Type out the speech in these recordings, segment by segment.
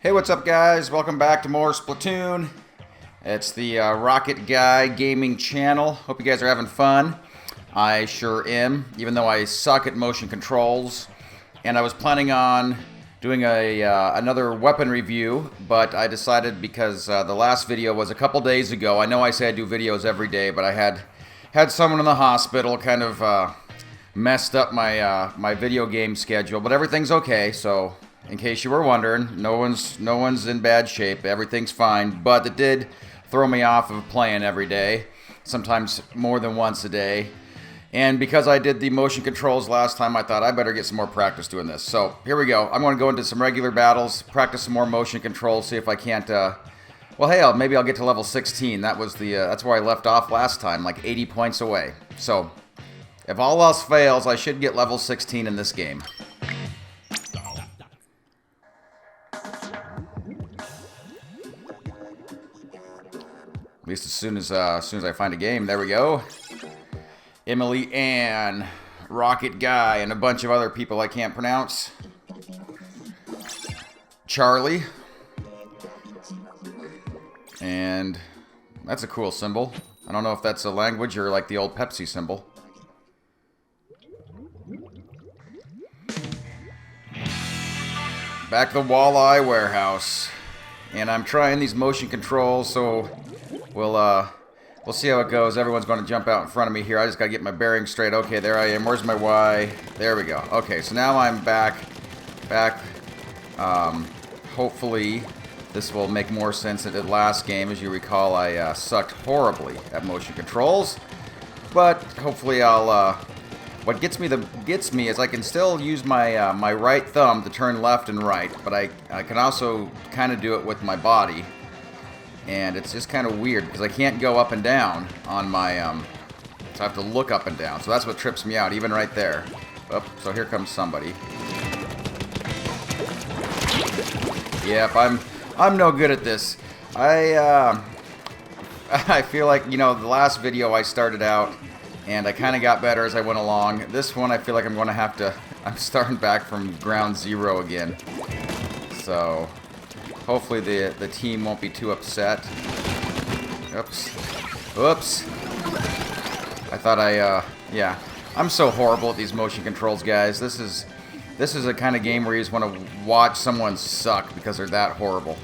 Hey, what's up, guys? Welcome back to more Splatoon. It's the Rocket Guy Gaming channel. Hope you guys are having fun. I sure am, even though I suck at motion controls. And I was planning on doing another weapon review, but I decided because the last video was a couple days ago. I know I say I do videos every day, but I had someone in the hospital, kind of messed up my video game schedule. But everything's okay, so in case you were wondering, no one's in bad shape. Everything's fine, but it did throw me off of playing every day, sometimes more than once a day. And because I did the motion controls last time, I thought I better get some more practice doing this. So here we go. I'm going to go into some regular battles, practice some more motion controls, see if I can't. Well, hey, maybe I'll get to level 16. That was that's where I left off last time, like 80 points away. So if all else fails, I should get level 16 in this game. At least as soon as I find a game. There we go. Emily Ann, Rocket Guy, and a bunch of other people I can't pronounce. Charlie. And that's a cool symbol. I don't know if that's a language or like the old Pepsi symbol. Back to the Walleye Warehouse. And I'm trying these motion controls, so we'll see how it goes. Everyone's going to jump out in front of me here. I just got to get my bearings straight. Okay, there I am. Where's my Y? There we go. Okay, so now I'm back. Hopefully, this will make more sense than it did last game. As you recall, I sucked horribly at motion controls. But hopefully I'll... what gets me is I can still use my my right thumb to turn left and right, but I can also kind of do it with my body. And it's just kind of weird because I can't go up and down on my, so I have to look up and down. So that's what trips me out, even right there. Oh, so here comes somebody. Yep, I'm no good at this. I feel like, you know, the last video I started out and I kind of got better as I went along. This one I feel like I'm going to have to, I'm starting back from ground zero again. So hopefully the team won't be too upset. Oops. I thought yeah. I'm so horrible at these motion controls, guys. This is a kind of game where you just want to watch someone suck because they're that horrible.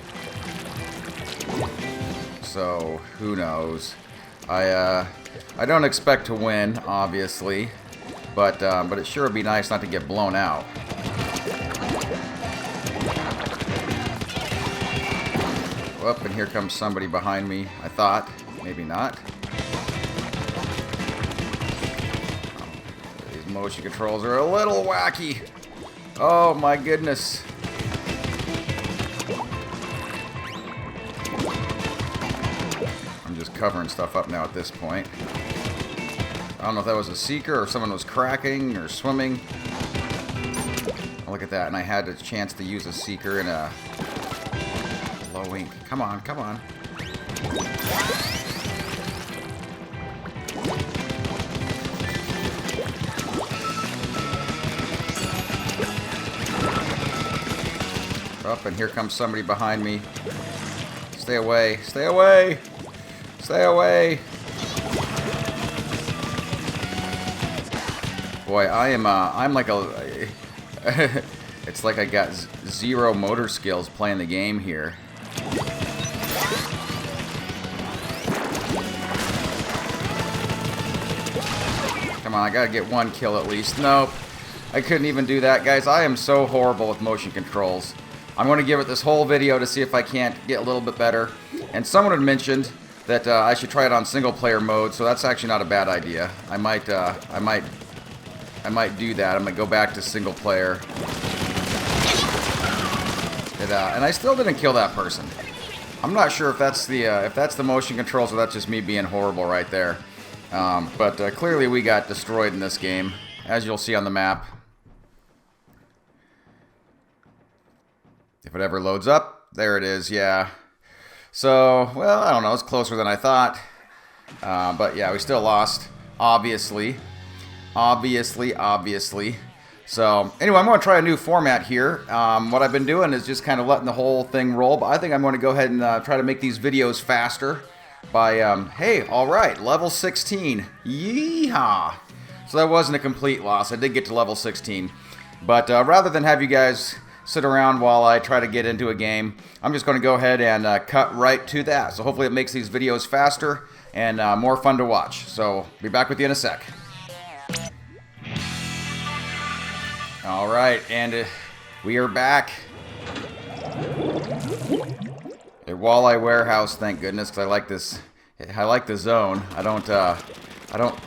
So, who knows? I don't expect to win, obviously, but it sure would be nice not to get blown out. Up, and here comes somebody behind me. I thought, maybe not. These motion controls are a little wacky. Oh my goodness. I'm just covering stuff up now at this point. I don't know if that was a seeker or if someone was cracking or swimming. Oh, look at that, and I had a chance to use a seeker in a low ink. Come on, come on. Up, and here comes somebody behind me. Stay away, stay away, stay away. Boy, I'm like a, it's like I got zero motor skills playing the game here. Come on, I gotta get one kill at least. Nope, I couldn't even do that, guys. I am so horrible with motion controls. I'm going to give it this whole video to see if I can't get a little bit better. And someone had mentioned that I should try it on single player mode, so that's actually not a bad idea. I might do that. I'm gonna go back to single player. And I still didn't kill that person. I'm not sure if that's the motion controls or that's just me being horrible right there. But clearly we got destroyed in this game, as you'll see on the map. If it ever loads up, there it is, yeah. So, well, I don't know, it's closer than I thought. But yeah, we still lost, obviously. Obviously. So anyway, I'm going to try a new format here. What I've been doing is just kind of letting the whole thing roll, but I think I'm going to go ahead and try to make these videos faster by, hey, all right, level 16. Yeehaw! So that wasn't a complete loss. I did get to level 16. But rather than have you guys sit around while I try to get into a game, I'm just going to go ahead and cut right to that. So hopefully it makes these videos faster and more fun to watch. So be back with you in a sec. All right, and we are back. A walleye warehouse, thank goodness, because I like this. I like the zone. I'll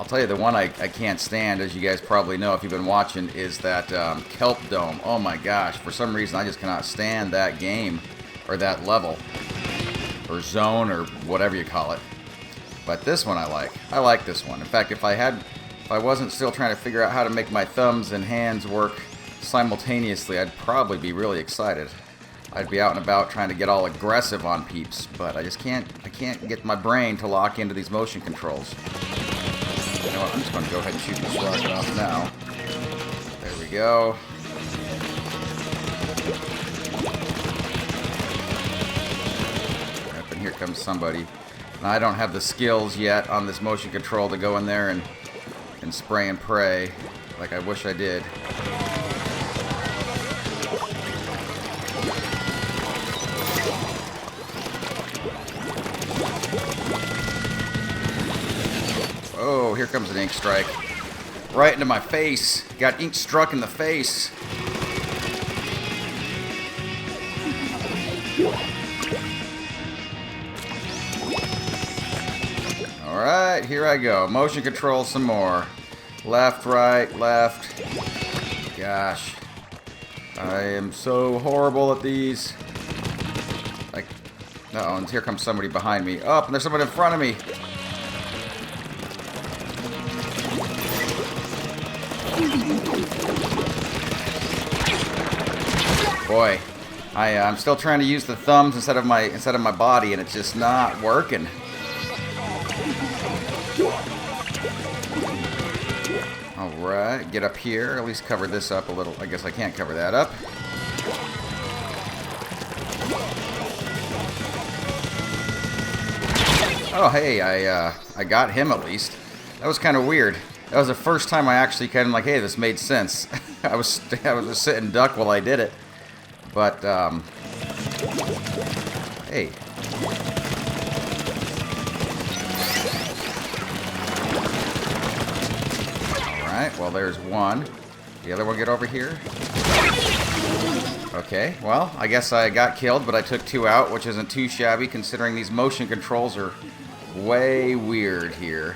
tell you, the one I can't stand, as you guys probably know if you've been watching, is that kelp dome. Oh my gosh, for some reason I just cannot stand that game, or that level, or zone, or whatever you call it. But this one I like. I like this one. In fact, if I wasn't still trying to figure out how to make my thumbs and hands work simultaneously, I'd probably be really excited. I'd be out and about trying to get all aggressive on peeps, but I just can't get my brain to lock into these motion controls. You know what, I'm just going to go ahead and shoot this rocket off now. There we go. Yep, and here comes somebody. Now, I don't have the skills yet on this motion control to go in there and spray and pray like I wish I did. Oh, here comes an ink strike. Right into my face. Got ink struck in the face. Alright, here I go. Motion control some more. Left, right, left. Gosh. I am so horrible at these. Like, uh-oh, and here comes somebody behind me. Oh, and there's someone in front of me. Boy, I'm still trying to use the thumbs instead of my body, and it's just not working. All right, get up here. At least cover this up a little. I guess I can't cover that up. Oh, hey, I got him at least. That was kind of weird. That was the first time I actually kind of like, hey, this made sense. I was just sitting duck while I did it. But, hey. Alright, well, there's one. The other one get over here. Okay, well, I guess I got killed, but I took two out, which isn't too shabby considering these motion controls are way weird here.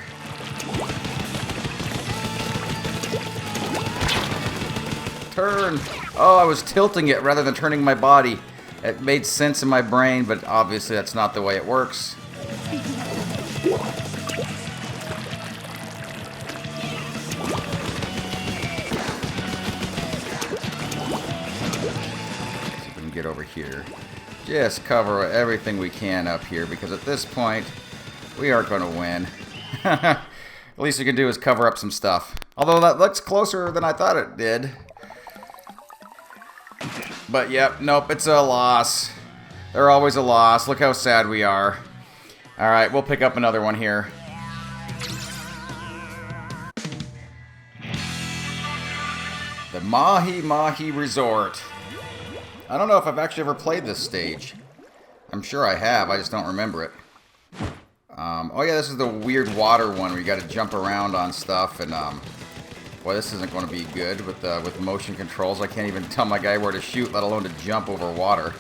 Turn! Oh, I was tilting it rather than turning my body. It made sense in my brain, but obviously that's not the way it works. See if we can get over here. Just cover everything we can up here, because at this point, we aren't going to win. The least you can do is cover up some stuff. Although that looks closer than I thought it did. But yep, nope, it's a loss. They're always a loss. Look how sad we are. Alright, we'll pick up another one here. The Mahi Mahi Resort. I don't know if I've actually ever played this stage. I'm sure I have, I just don't remember it. Oh yeah, this is the weird water one where you gotta jump around on stuff, and boy, this isn't going to be good with motion controls. I can't even tell my guy where to shoot, let alone to jump over water.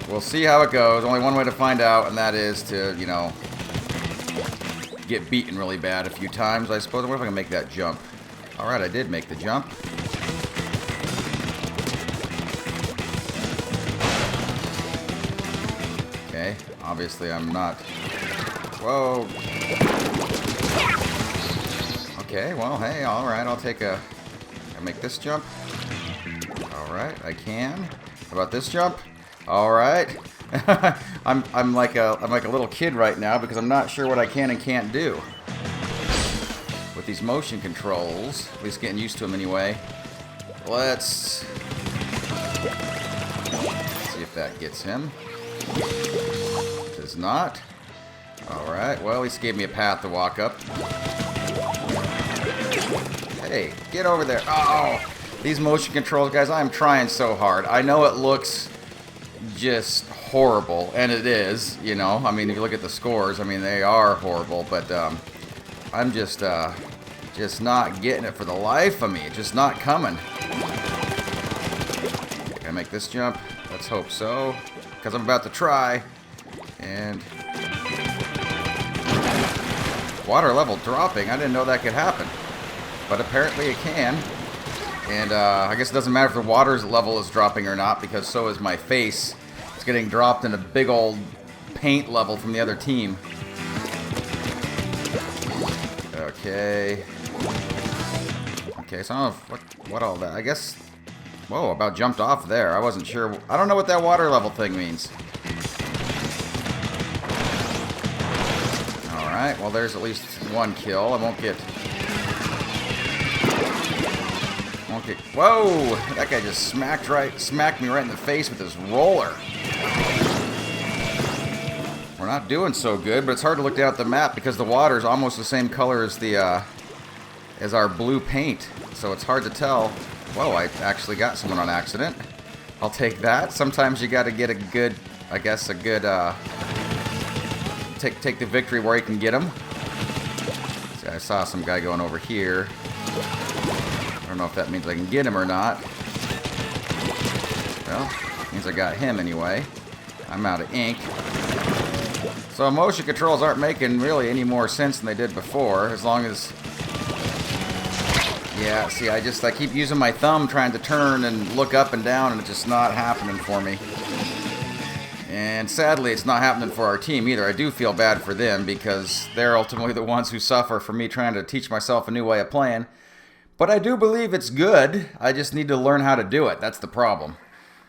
We'll see how it goes. Only one way to find out, and that is to, you know, get beaten really bad a few times, I suppose. What if I can make that jump? Alright, I did make the jump. Okay, obviously I'm not... Whoa! Okay, well, hey, alright, I'll make this jump. Alright, I can. How about this jump? Alright. I'm like a little kid right now because I'm not sure what I can and can't do with these motion controls. At least getting used to them anyway. Let's see if that gets him. Does not. Alright, well, at least gave me a path to walk up. Hey, get over there. Oh, these motion controls, guys, I am trying so hard. I know it looks just horrible, and it is, you know. I mean, if you look at the scores, I mean, they are horrible, but I'm just not getting it for the life of me. It's just not coming. Can I make this jump? Let's hope so, because I'm about to try. And water level dropping. I didn't know that could happen, but apparently it can. And I guess it doesn't matter if the water level is dropping or not, because so is my face. It's getting dropped in a big old paint level from the other team. Okay. Okay, so I don't know what all that. I guess. Whoa, about jumped off there. I wasn't sure. I don't know what that water level thing means. Alright, well, there's at least one kill. I won't get. Whoa! That guy just smacked me right in the face with his roller. We're not doing so good, but it's hard to look down at the map because the water is almost the same color as the as our blue paint, so it's hard to tell. Whoa! I actually got someone on accident. I'll take that. Sometimes you got to get a good, I guess, a good take the victory where you can get them. See, I saw some guy going over here. I don't know if that means I can get him or not. Well, means I got him anyway. I'm out of ink. So motion controls aren't making really any more sense than they did before, as long as... Yeah, see, I keep using my thumb trying to turn and look up and down, and it's just not happening for me. And sadly, it's not happening for our team either. I do feel bad for them, because they're ultimately the ones who suffer from me trying to teach myself a new way of playing. But I do believe it's good. I just need to learn how to do it. That's the problem.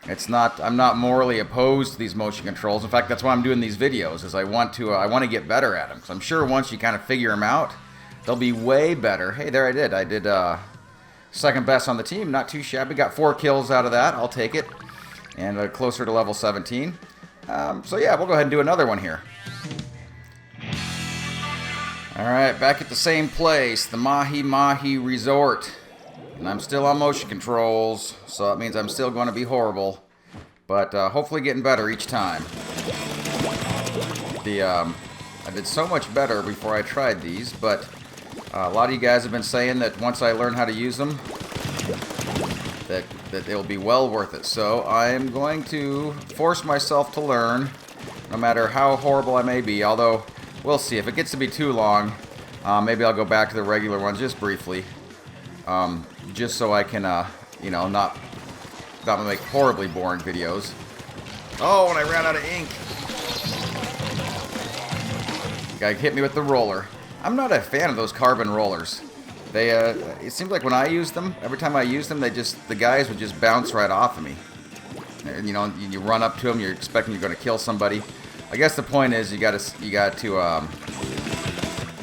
It's not. I'm not morally opposed to these motion controls. In fact, that's why I'm doing these videos. Is I want to get better at them. So I'm sure once you kind of figure them out, they'll be way better. Hey, there I did. I did second best on the team. Not too shabby. Got 4 kills out of that. I'll take it. And closer to level 17. So yeah, we'll go ahead and do another one here. Alright, back at the same place, the Mahi Mahi Resort. And I'm still on motion controls, so that means I'm still going to be horrible. But hopefully getting better each time. I did so much better before I tried these, but a lot of you guys have been saying that once I learn how to use them, that it'll be well worth it. So I'm going to force myself to learn, no matter how horrible I may be, although... We'll see. If it gets to be too long, maybe I'll go back to the regular ones just briefly. Just so I can, you know, not make horribly boring videos. Oh, and I ran out of ink. Guy hit me with the roller. I'm not a fan of those carbon rollers. They, it seems like when I use them, every time I use them, the guys would just bounce right off of me. And, you know, you run up to them, you're expecting you're going to kill somebody. I guess the point is you got to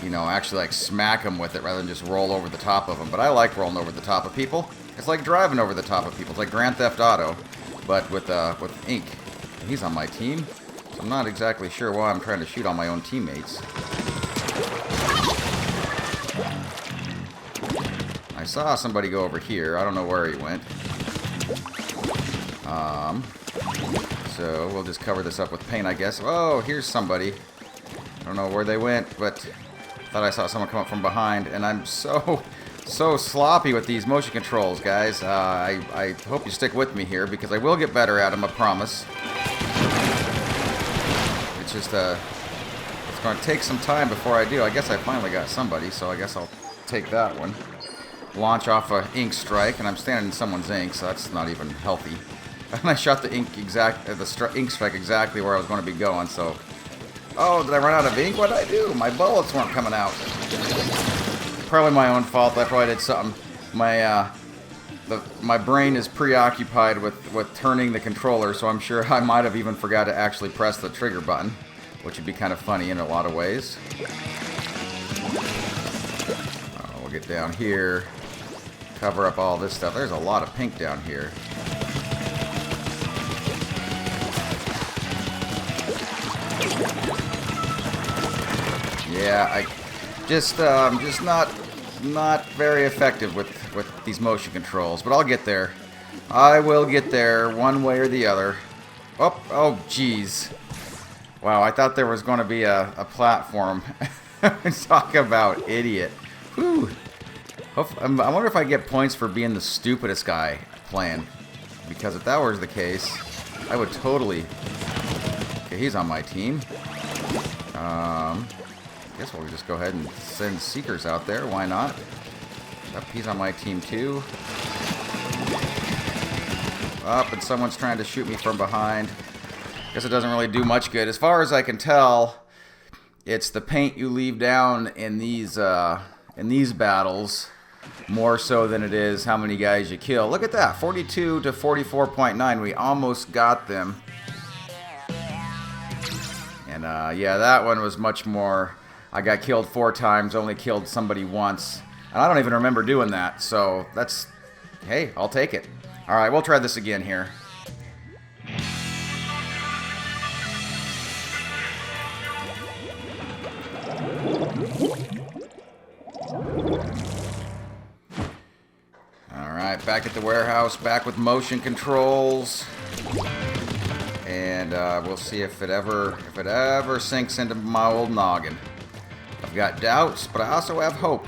you know, actually like smack them with it rather than just roll over the top of them. But I like rolling over the top of people. It's like driving over the top of people. It's like Grand Theft Auto, but with ink. And he's on my team, so I'm not exactly sure why I'm trying to shoot all my own teammates. I saw somebody go over here. I don't know where he went. So we'll just cover this up with paint, I guess. Oh, here's somebody. I don't know where they went, but thought I saw someone come up from behind. And I'm so sloppy with these motion controls, guys. I hope you stick with me here, because I will get better at them, I promise. It's just, it's going to take some time before I do. I guess I finally got somebody, so I guess I'll take that one. Launch off a INKSTRIKE, and I'm standing in someone's ink, so that's not even healthy. And I shot the INKSTRIKE exactly where I was going to be going, so... Oh, did I run out of ink? What did I do? My bullets weren't coming out. Probably my own fault. I probably did something. My brain is preoccupied with turning the controller, so I'm sure I might have even forgot to actually press the trigger button, which would be kind of funny in a lot of ways. get down here, cover up all this stuff. There's a lot of pink down here. Yeah, I just not very effective with these motion controls, but I'll get there. I will get there one way or the other. Oh, jeez. Wow, I thought there was going to be a platform. Talk about idiot. Whew. I wonder if I get points for being the stupidest guy playing. Because if that was the case, I would totally... Okay, he's on my team. I guess we'll just go ahead and send Seekers out there. Why not? Yep, he's on my team too. Up, and someone's trying to shoot me from behind. Guess it doesn't really do much good. As far as I can tell, it's the paint you leave down in these battles more so than it is how many guys you kill. Look at that, 42 to 44.9. We almost got them. And yeah, that one was much more. I got killed 4 times, only killed somebody once. And I don't even remember doing that, so that's... Hey, I'll take it. Alright, we'll try this again here. Alright, back at the warehouse, back with motion controls. And we'll see if it ever sinks into my old noggin. I've got doubts, but I also have hope.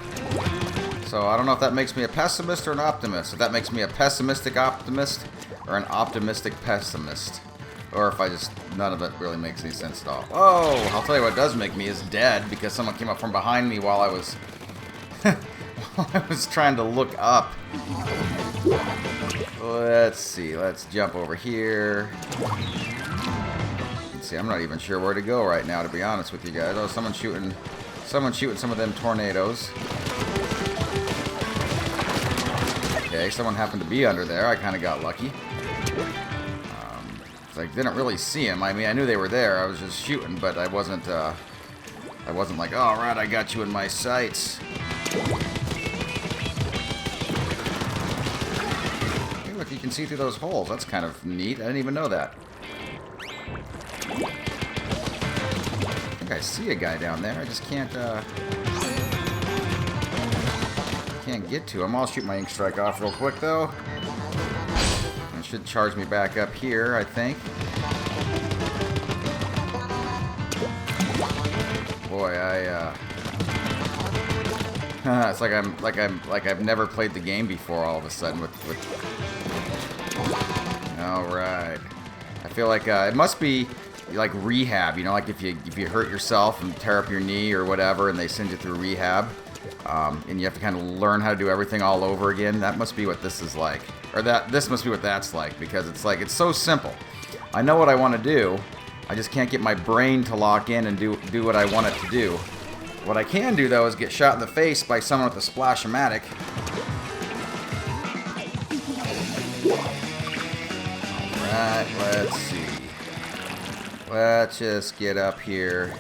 So I don't know if that makes me a pessimist or an optimist. If that makes me a pessimistic optimist or an optimistic pessimist. Or if none of it really makes any sense at all. Oh, I'll tell you what does make me is dead because someone came up from behind me while I was while I was trying to look up. Let's see, let's jump over here. Let's see, I'm not even sure where to go right now, to be honest with you guys. Oh, someone's shooting some of them tornadoes. Okay, someone happened to be under there. I kind of got lucky. I didn't really see him. I mean, I knew they were there. I was just shooting, but I wasn't like, oh, all right, I got you in my sights. Hey, look, you can see through those holes. That's kind of neat. I didn't even know that. I think I see a guy down there. I just can't get to him. I'll shoot my INKSTRIKE off real quick, though. It should charge me back up here, I think. Boy, it's like I've never played the game before. All of a sudden, with all right, I feel like it must be like rehab. You know, like if you hurt yourself and tear up your knee or whatever, and they send you through rehab. And you have to kind of learn how to do everything all over again. That must be what this is like. Or this must be what that's like, because it's so simple. I know what I want to do. I just can't get my brain to lock in and do what I want it to do. What I can do, though, is get shot in the face by someone with a splash-o-matic. Alright, let's see. Let's just get up here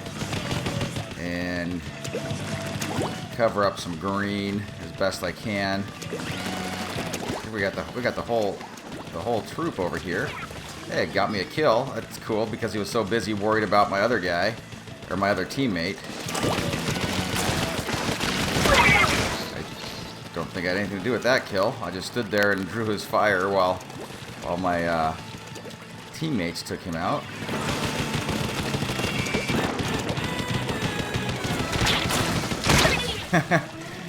and cover up some green as best I can. We got the whole troop over here. Hey, it got me a kill. That's cool because he was so busy worried about my other guy or my other teammate. I don't think I had anything to do with that kill. I just stood there and drew his fire while my teammates took him out.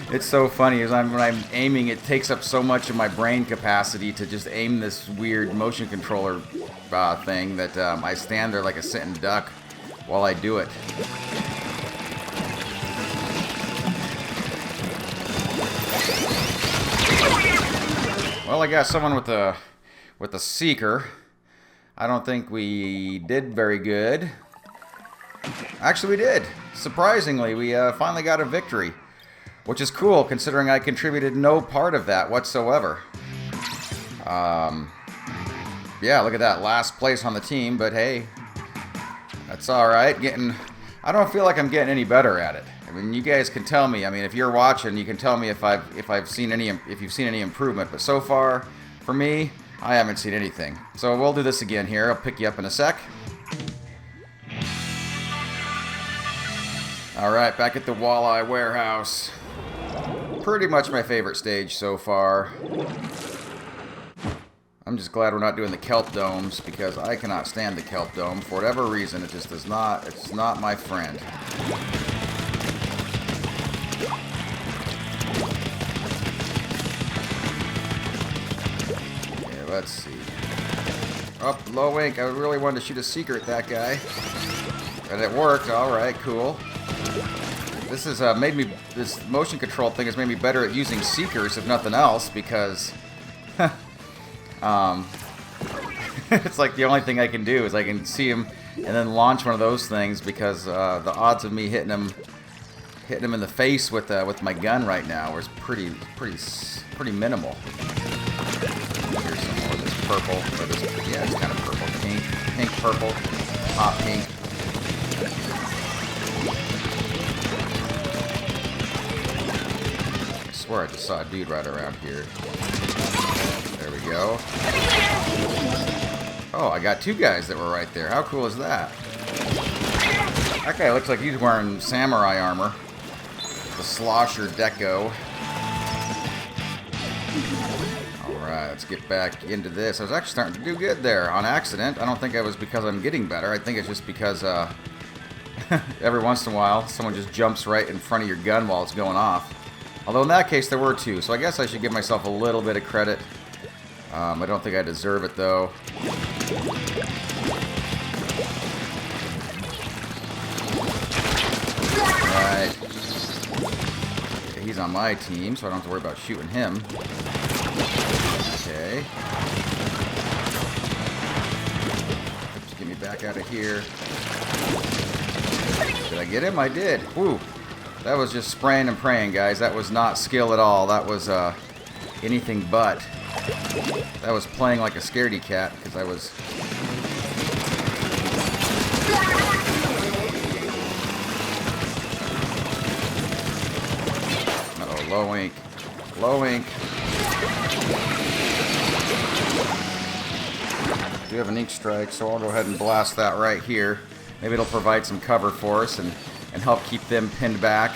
It's so funny as when I'm aiming, it takes up so much of my brain capacity to just aim this weird motion controller thing that I stand there like a sitting duck while I do it. Well, I got someone with a seeker. I don't think we did very good. Actually, we did. Surprisingly, we finally got a victory. Which is cool, considering I contributed no part of that whatsoever. Yeah, look at that. Last place on the team, but hey, that's alright. I don't feel like I'm getting any better at it. I mean, you guys can tell me. I mean, if you're watching, you can tell me if you've seen any improvement. But so far, for me, I haven't seen anything. So we'll do this again here. I'll pick you up in a sec. All right, back at the Walleye Warehouse. Pretty much my favorite stage so far. I'm just glad we're not doing the kelp domes because I cannot stand the kelp dome for whatever reason. It just does not. It's not my friend. Yeah, let's see. Oh, low ink. I really wanted to shoot a secret at that guy, and it worked. All right, cool. This has made me. This motion control thing has made me better at using seekers, if nothing else, because. It's like the only thing I can do is I can see him and then launch one of those things because the odds of me hitting him in the face with my gun right now is pretty minimal. Here's some more of this purple. Or this, yeah, it's kind of purple, pink, purple, hot pink. I swear I just saw a dude right around here. There we go. Oh, I got two guys that were right there. How cool is that? That guy looks like he's wearing samurai armor. The Slosher Deco. Alright, let's get back into this. I was actually starting to do good there on accident. I don't think it was because I'm getting better. I think it's just because every once in a while someone just jumps right in front of your gun while it's going off. Although in that case there were two, so I guess I should give myself a little bit of credit. I don't think I deserve it though. Right. Okay, he's on my team, so I don't have to worry about shooting him. Okay. Just get me back out of here. Did I get him? I did. Woo. That was just spraying and praying, guys. That was not skill at all. That was anything but. That was playing like a scaredy cat because I was. Uh-oh, low ink. Low ink. We do have an INKSTRIKE, so I'll go ahead and blast that right here. Maybe it'll provide some cover for us and help keep them pinned back.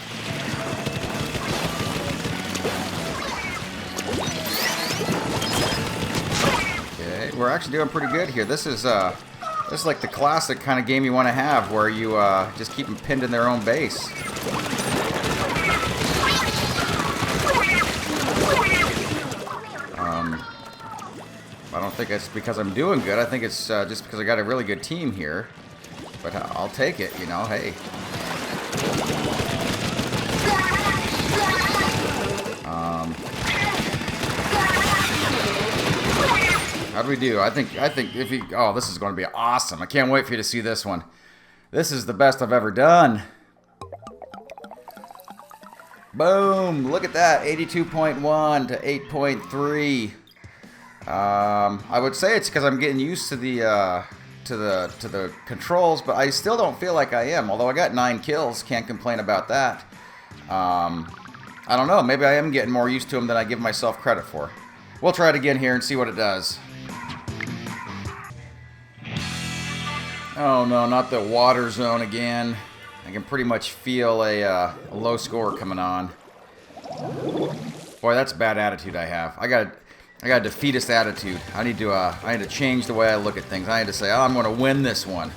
Okay, we're actually doing pretty good here. This is like the classic kind of game you want to have, where you just keep them pinned in their own base. I don't think it's because I'm doing good. I think it's just because I got a really good team here. But I'll take it, you know, hey. How do we do? I think if you, oh, this is going to be awesome. I can't wait for you to see this one. This is the best I've ever done. Boom! Look at that, 82.1 to 8.3. I would say it's because I'm getting used to the to the controls, but I still don't feel like I am. Although I got 9 kills, can't complain about that. I don't know. Maybe I am getting more used to them than I give myself credit for. We'll try it again here and see what it does. Oh no, not the water zone again. I can pretty much feel a low score coming on. Boy, that's a bad attitude I have. I got a defeatist attitude. I need to change the way I look at things. I need to say, oh, I'm going to win this one.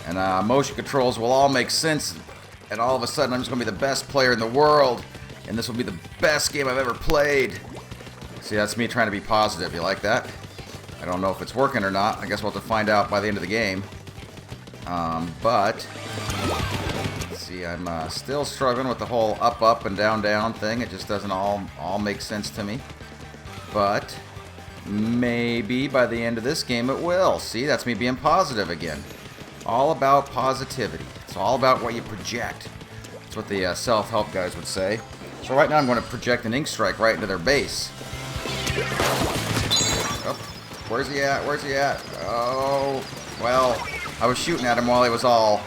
And motion controls will all make sense. And all of a sudden, I'm just going to be the best player in the world. And this will be the best game I've ever played. See, that's me trying to be positive. You like that? I don't know if it's working or not. I guess we'll have to find out by the end of the game. But let's see, I'm still struggling with the whole up and down thing. It just doesn't all make sense to me. But maybe by the end of this game it will. See, that's me being positive again. All about positivity. It's all about what you project. That's what the self-help guys would say. So right now I'm going to project an InkStrike right into their base. Oh, where's he at? Where's he at? Oh, well, I was shooting at him while he was all...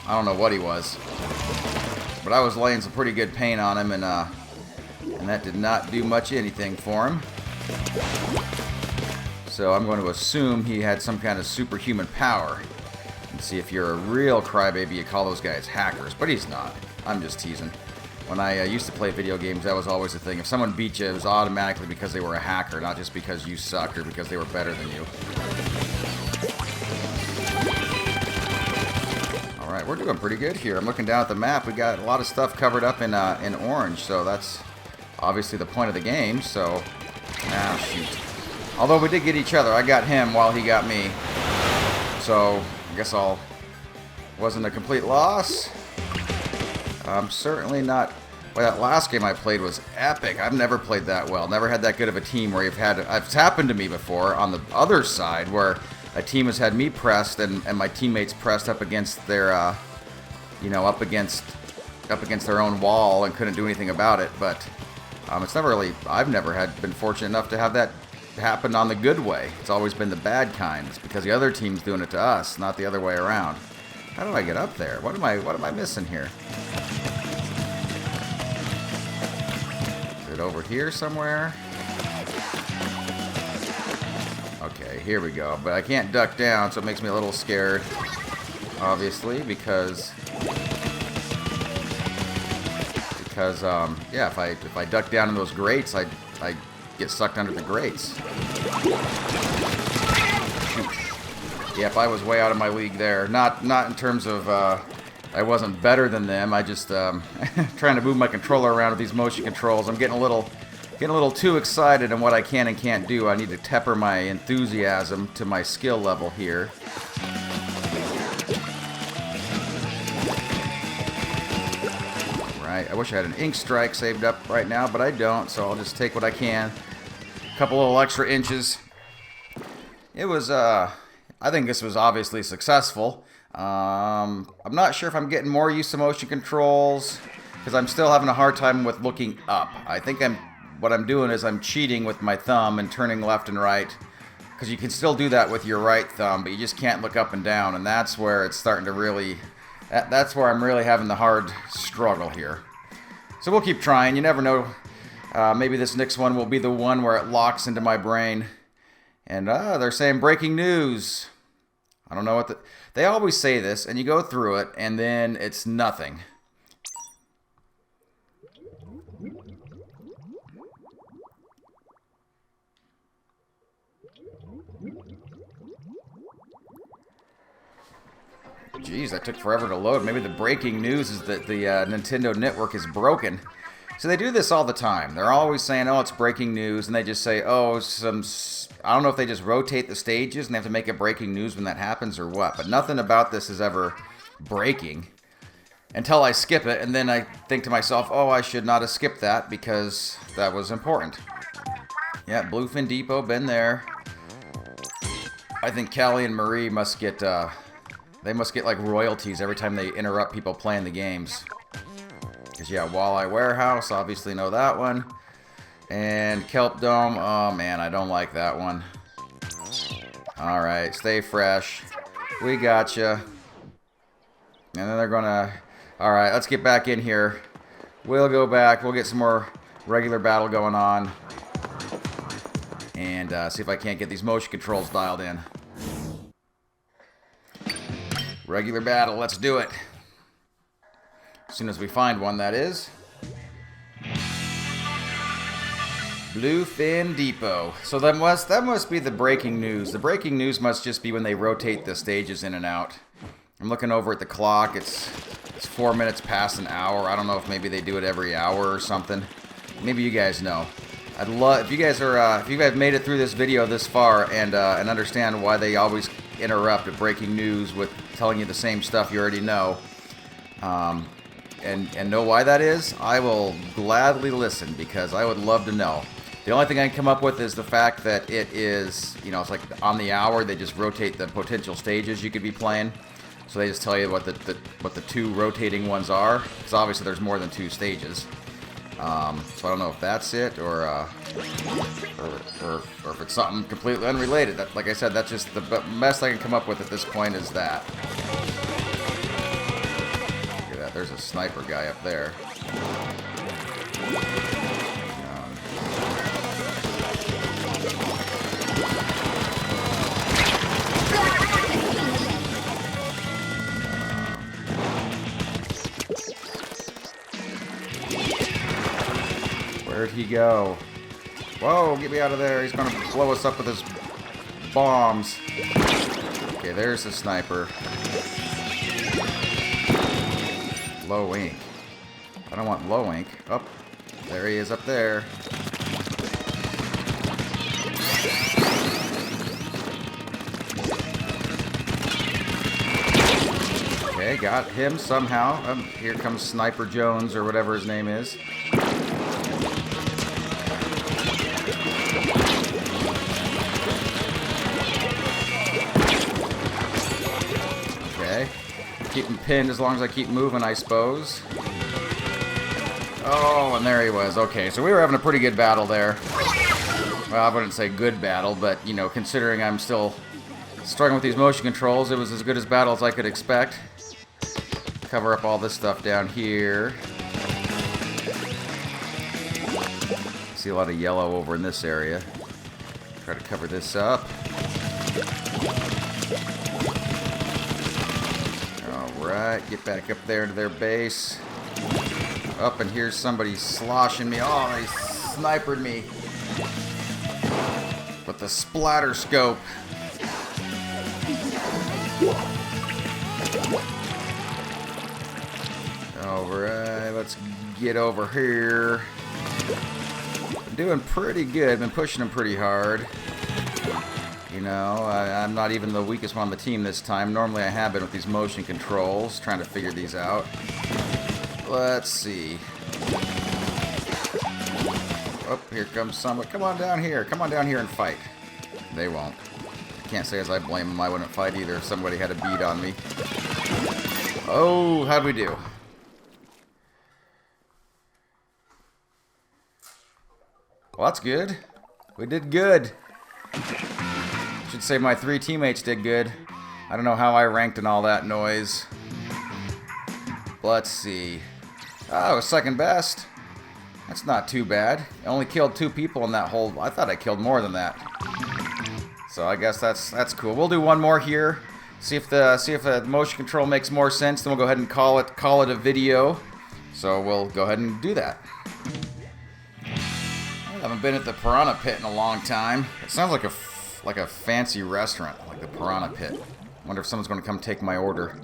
I don't know what he was. but I was laying some pretty good paint on him, and that did not do much anything for him. So I'm going to assume he had some kind of superhuman power. And see, if you're a real crybaby, you call those guys hackers, but he's not. I'm just teasing. When I used to play video games, that was always the thing. If someone beat you, it was automatically because they were a hacker, not just because you sucked or because they were better than you. Alright, we're doing pretty good here. I'm looking down at the map. We got a lot of stuff covered up in orange, so that's obviously the point of the game, so... Ah, shoot. Although we did get each other. I got him while he got me. So, I guess wasn't a complete loss. I'm certainly not... Well, that last game I played was epic. I've never played that well. Never had that good of a team where it's happened to me before on the other side where a team has had me pressed and my teammates pressed up against their, up against their own wall and couldn't do anything about it. But it's never really... I've never been fortunate enough to have that happen on the good way. It's always been the bad kind. It's because the other team's doing it to us, not the other way around. How do I get up there? What am I missing here? Is it over here somewhere? Okay, here we go. But I can't duck down, so it makes me a little scared, obviously, because yeah, if I duck down in those grates, I get sucked under the grates. Yep, I was way out of my league there. Not in terms of I wasn't better than them. I just trying to move my controller around with these motion controls. I'm getting a little too excited on what I can and can't do. I need to temper my enthusiasm to my skill level here. Right. I wish I had an INKSTRIKE saved up right now, but I don't. So I'll just take what I can. A couple little extra inches. It was I think this was obviously successful. I'm not sure if I'm getting more used to motion controls because I'm still having a hard time with looking up. I think what I'm doing is I'm cheating with my thumb and turning left and right because you can still do that with your right thumb, but you just can't look up and down, and that's where it's starting to really... That's where I'm really having the hard struggle here. So we'll keep trying. You never know. Maybe this next one will be the one where it locks into my brain. And they're saying breaking news. I don't know what they always say this, and you go through it, and then it's nothing. Jeez, that took forever to load. Maybe the breaking news is that the Nintendo network is broken. So they do this all the time. They're always saying, oh, it's breaking news, and they just say, oh, I don't know if they just rotate the stages and they have to make it breaking news when that happens or what, but nothing about this is ever breaking until I skip it, and then I think to myself, oh, I should not have skipped that because that was important. Yeah, Bluefin Depot, been there. I think Callie and Marie must get, they must get like royalties every time they interrupt people playing the games. Because, yeah, Walleye Warehouse, obviously know that one. And Kelp Dome, oh man, I don't like that one. Alright, stay fresh. We gotcha. And then they're gonna... Alright, let's get back in here. We'll go back, we'll get some more regular battle going on. And see if I can't get these motion controls dialed in. Regular battle, let's do it. As soon as we find one, that is. Bluefin Depot. So that must be the breaking news. The breaking news must just be when they rotate the stages in and out. I'm looking over at the clock. It's 4 minutes past an hour. I don't know if maybe they do it every hour or something. Maybe you guys know. I'd love if you guys made it through this video this far and understand why they always interrupt at breaking news with telling you the same stuff you already know. And know why that is, I will gladly listen because I would love to know. The only thing I can come up with is the fact that it is, it's like on the hour they just rotate the potential stages you could be playing. So they just tell you what the two rotating ones are. Because obviously there's more than two stages. So I don't know if that's it or if it's something completely unrelated. Like I said, that's just the best I can come up with at this point is that. there's a sniper guy up there. Where'd he go? Whoa, get me out of there. He's gonna blow us up with his bombs. Okay, there's the sniper. Low ink. I don't want low ink. Oh, there he is up there. Okay, got him somehow. Here comes Sniper Jones, or whatever his name is. Okay. Keep him pinned as long as I keep moving, I suppose. Oh, and there he was. Okay, so we were having a pretty good battle there. Well, I wouldn't say good battle, but, you know, considering I'm still struggling with these motion controls, it was as good as battle as I could expect. Cover up all this stuff down here. See a lot of yellow over in this area. Try to cover this up. Alright, get back up there to their base. Up, and here's somebody sloshing me. Oh, they snipered me with the splatter scope. Alright, let's get over here. I'm doing pretty good. Been pushing them pretty hard. You know, I'm not even the weakest one on the team this time. Normally I have been with these motion controls, trying to figure these out. Let's see. Oh, here comes someone. Come on down here. Come on down here and fight. They won't. I can't say as I blame them. I wouldn't fight either if somebody had a bead on me. Oh, how'd we do? Well, that's good. We did good. Should say my 3 teammates did good. I don't know how I ranked in all that noise. Let's see. Oh, second best. That's not too bad. I only killed 2 people in that whole... I thought I killed more than that. So I guess that's cool. We'll do one more here. See if the motion control makes more sense. Then we'll go ahead and call it a video. So we'll go ahead and do that. I haven't been at the Piranha Pit in a long time. It sounds like a fancy restaurant, like the Piranha Pit. Wonder if someone's going to come take my order.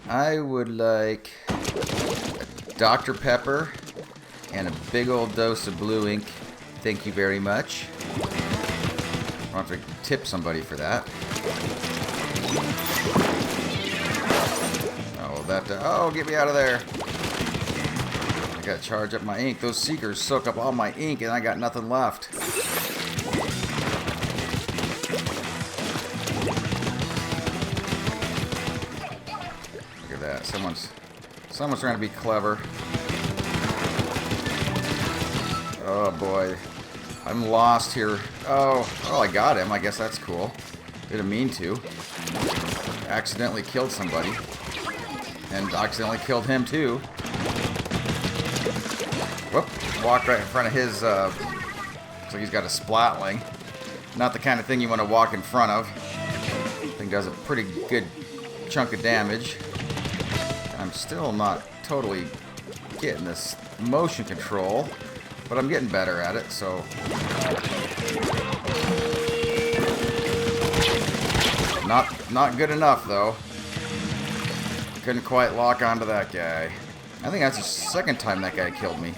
I would like a Dr. Pepper and a big old dose of blue ink. Thank you very much. I'll have to tip somebody for that. Oh, get me out of there. I gotta charge up my ink. Those seekers soak up all my ink and I got nothing left. Look at that. Someone's trying to be clever. Oh boy. I'm lost here. Oh, I got him. I guess that's cool. Didn't mean to. Accidentally killed somebody. And accidentally killed him too. Whoop, walked right in front of his, looks like he's got a splatling. Not the kind of thing you want to walk in front of. Thing does a pretty good chunk of damage. I'm still not totally getting this motion control, but I'm getting better at it, so. Not good enough, though. Couldn't quite lock onto that guy. I think that's the second time that guy killed me.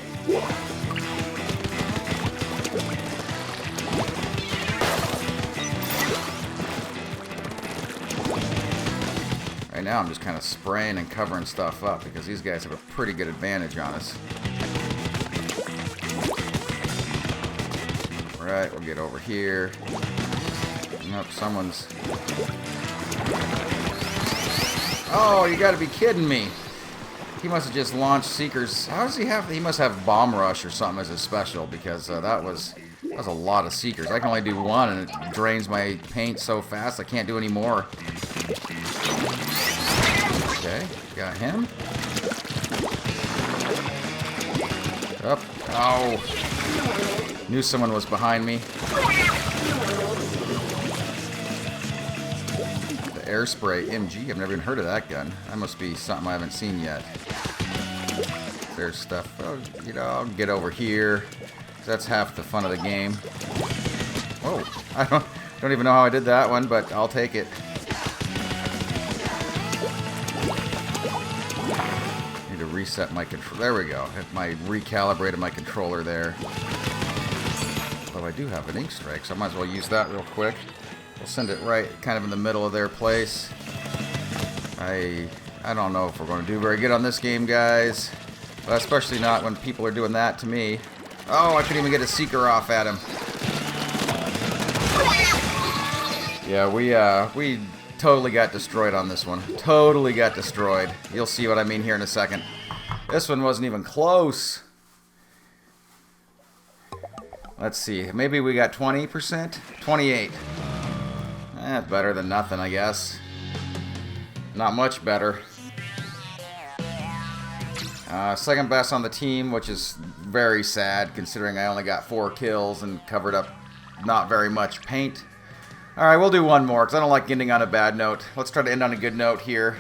Right now I'm just kind of spraying and covering stuff up because these guys have a pretty good advantage on us. Alright, we'll get over here. Nope, someone's... Oh, you gotta be kidding me. He must have just launched Seekers. How does he have... He must have Bomb Rush or something as a special, because that was a lot of Seekers. I can only do one, and it drains my paint so fast I can't do any more. Okay, got him. Up. Oh. Knew someone was behind me. The air spray MG. I've never even heard of that gun. That must be something I haven't seen yet. There's stuff. Oh, you know, I'll get over here. That's half the fun of the game. Whoa. I don't even know how I did that one, but I'll take it. Need to reset my control. There we go. Recalibrated my controller there. Although I do have an INKSTRIKE, so I might as well use that real quick. We'll send it right kind of in the middle of their place. I don't know if we're going to do very good on this game, guys. But especially not when people are doing that to me. Oh, I couldn't even get a seeker off at him. Yeah, we totally got destroyed on this one. Totally got destroyed. You'll see what I mean here in a second. This one wasn't even close. Let's see. Maybe we got 20%? 28. Better than nothing, I guess. Not much better. Second best on the team, which is very sad considering I only got 4 kills and covered up not very much paint. Alright, we'll do one more because I don't like ending on a bad note. Let's try to end on a good note here.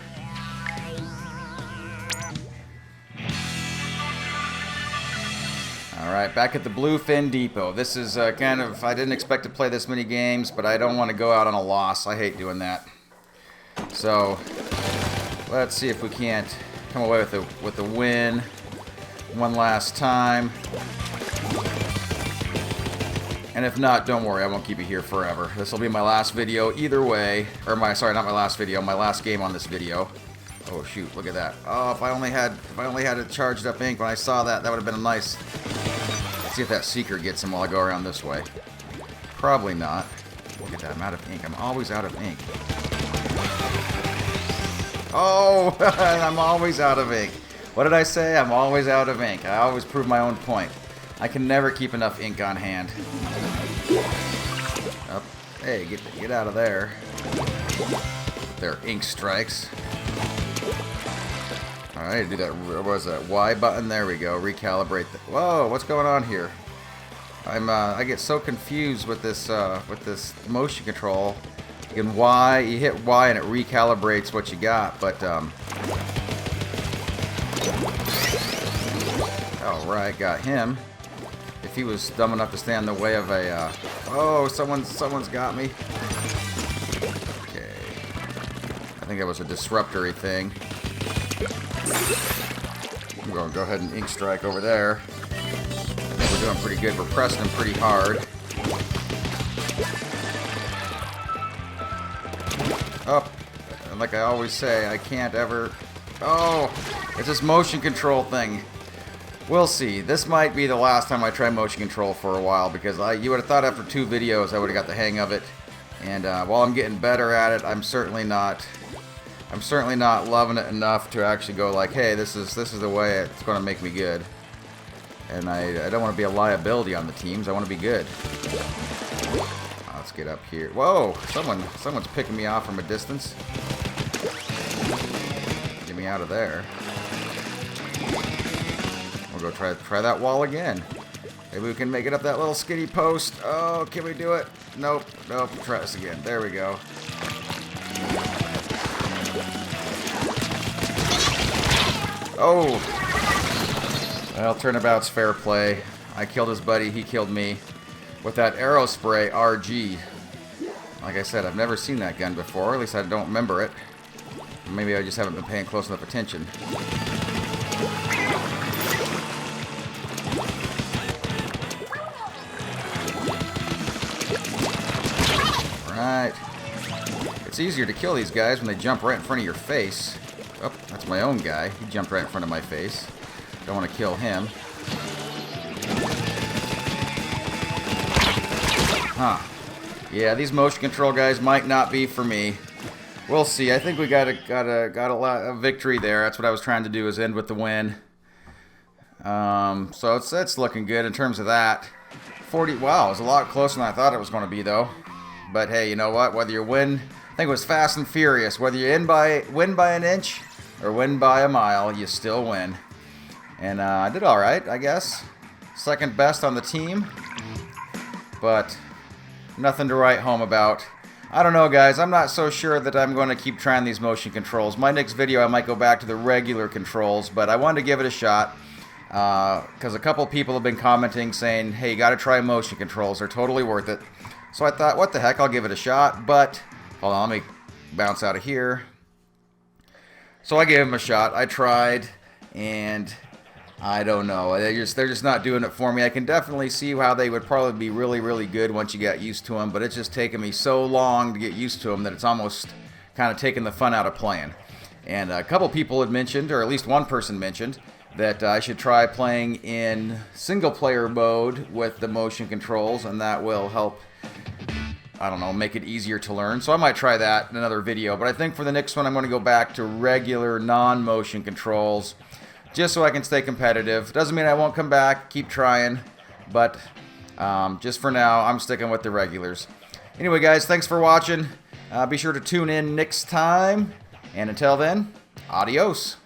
Alright, back at the Bluefin Depot. This is kind of, I didn't expect to play this many games, but I don't want to go out on a loss. I hate doing that. So, let's see if we can't come away with a win one last time. And if not, don't worry, I won't keep you here forever. This will be my last video either way. Or sorry, not my last video, my last game on this video. Oh shoot, look at that. Oh, if I only had a charged up ink when I saw that, that would have been a nice. Let's see if that seeker gets him while I go around this way. Probably not. Look at that, I'm out of ink. I'm always out of ink. Oh, I'm always out of ink. What did I say? I'm always out of ink. I always prove my own point. I can never keep enough ink on hand. Oh, hey, get out of there. There, INKSTRIKES. Alright, do that. What was that? Y button. There we go. Recalibrate. Whoa, what's going on here? I get so confused with this motion control. You hit Y and it recalibrates what you got, but alright, got him. If he was dumb enough to stand in the way of a oh, someone's got me. Okay. I think that was a disruptory thing. I'm going to go ahead and InkStrike over there. I think we're doing pretty good. We're pressing him pretty hard. Up. And like I always say, I can't ever... Oh! It's this motion control thing. We'll see. This might be the last time I try motion control for a while, because you would have thought after 2 videos I would have got the hang of it. And while I'm getting better at it, I'm certainly not loving it enough to actually go like, hey, this is the way it's going to make me good. And I don't want to be a liability on the teams. I want to be good. Let's get up here. Whoa! Someone's picking me off from a distance. Get me out of there. We'll go try that wall again. Maybe we can make it up that little skinny post. Oh, can we do it? Nope. Nope. Try this again. There we go. Oh! Well, turnabout's fair play. I killed his buddy, he killed me. With that arrow spray RG. Like I said, I've never seen that gun before, or at least I don't remember it. Maybe I just haven't been paying close enough attention. Right. It's easier to kill these guys when they jump right in front of your face. Oh, that's my own guy. He jumped right in front of my face. Don't want to kill him. Huh. Yeah, these motion control guys might not be for me. We'll see. I think we got a victory there. That's what I was trying to do, is end with the win. So it's looking good in terms of that. 40. Wow, it was a lot closer than I thought it was going to be, though. But hey, you know what? Whether you win, I think it was Fast and Furious. Whether you win by an inch or win by a mile, you still win. And I did alright, I guess. Second best on the team. But nothing to write home about. I don't know, guys. I'm not so sure that I'm going to keep trying these motion controls. My next video, I might go back to the regular controls, but I wanted to give it a shot because a couple people have been commenting saying, hey, you got to try motion controls. They're totally worth it. So I thought, what the heck, I'll give it a shot. But, hold on, let me bounce out of here. So I gave them a shot. I tried, and I don't know. They're just not doing it for me. I can definitely see how they would probably be really, really good once you got used to them, but it's just taken me so long to get used to them that it's almost kind of taken the fun out of playing. And a couple people had mentioned, or at least one person mentioned, that I should try playing in single-player mode with the motion controls, and that will help, I don't know, make it easier to learn. So I might try that in another video, but I think for the next one I'm going to go back to regular non-motion controls, just so I can stay competitive. Doesn't mean I won't come back, keep trying, but just for now, I'm sticking with the regulars. Anyway, guys, thanks for watching. Be sure to tune in next time, and until then, adios.